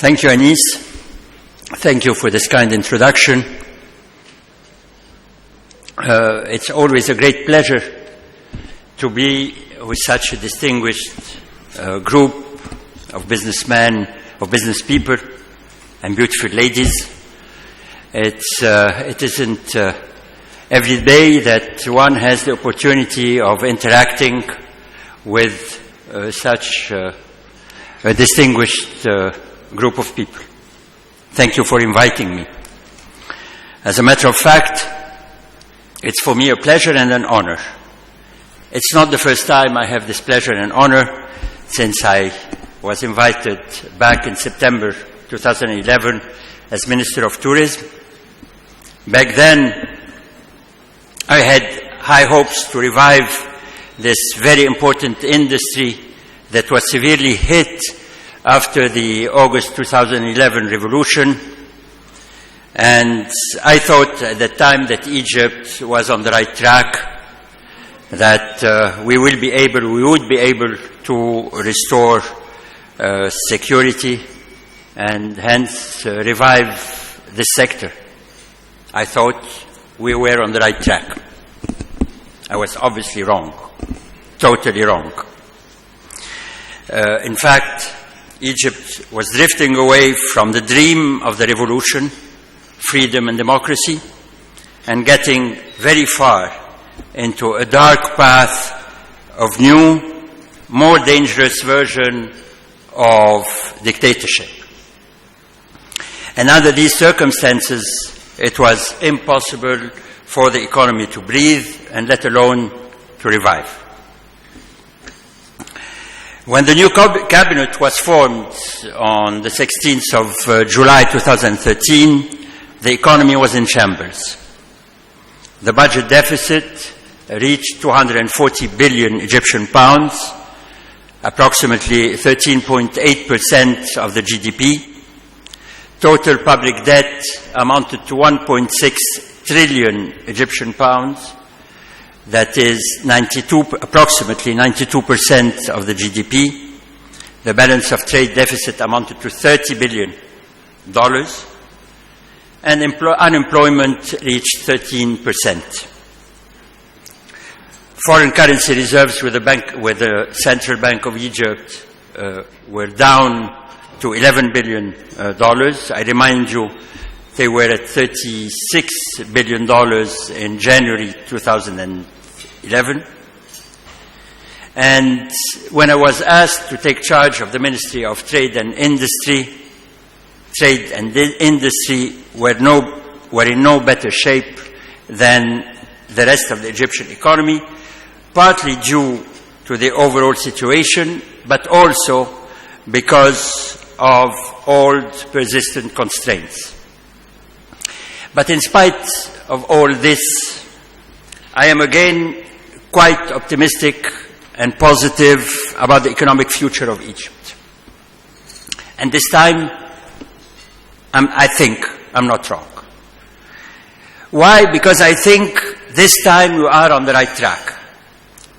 Thank you, Anis. Thank you for this kind introduction. It's always a great pleasure to be with such a distinguished group of businessmen, of business people, and beautiful ladies. It isn't every day that one has the opportunity of interacting with such a distinguished group of people. Thank you for inviting me. As a matter of fact, it's for me a pleasure and an honor. It's not the first time I have this pleasure and honor since I was invited back in September 2011 as Minister of Tourism. Back then, I had high hopes to revive this very important industry that was severely hit after the August 2011 revolution. And I thought at that time that Egypt was on the right track, that we would be able to restore security and hence revive this sector. I thought we were on the right track. I was obviously wrong, totally wrong. In fact, Egypt was drifting away from the dream of the revolution, freedom and democracy, and getting very far into a dark path of new, more dangerous version of dictatorship. And under these circumstances, it was impossible for the economy to breathe and let alone to revive. When the new cabinet was formed on the 16th of July 2013, the economy was in shambles. The budget deficit reached 240 billion Egyptian pounds, approximately 13.8% of the GDP. Total public debt amounted to 1.6 trillion Egyptian pounds. That is approximately 92% of the GDP. The balance of trade deficit amounted to $30 billion. And unemployment reached 13%. Foreign currency reserves with the Central Bank of Egypt were down to $11 billion. I remind you, they were at $36 billion in January 2011. And when I was asked to take charge of the Ministry of Trade and Industry were in no better shape than the rest of the Egyptian economy, partly due to the overall situation, but also because of old persistent constraints. But in spite of all this, I am again quite optimistic and positive about the economic future of Egypt. And this time, I think I'm not wrong. Why? Because I think this time we are on the right track,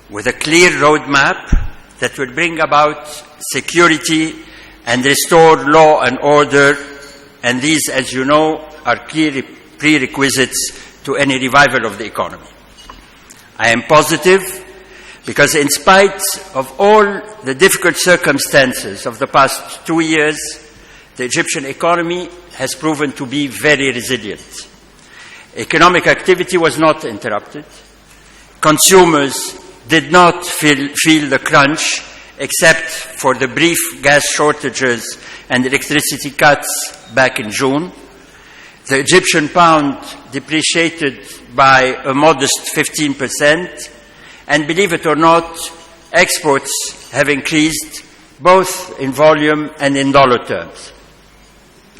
with a clear roadmap that will bring about security and restore law and order, and these, as you know, are clearly prerequisites to any revival of the economy. I am positive because in spite of all the difficult circumstances of the past 2 years, the Egyptian economy has proven to be very resilient. Economic activity was not interrupted. Consumers did not feel the crunch, except for the brief gas shortages and electricity cuts back in June. The Egyptian pound depreciated by a modest 15%, and believe it or not, exports have increased both in volume and in dollar terms.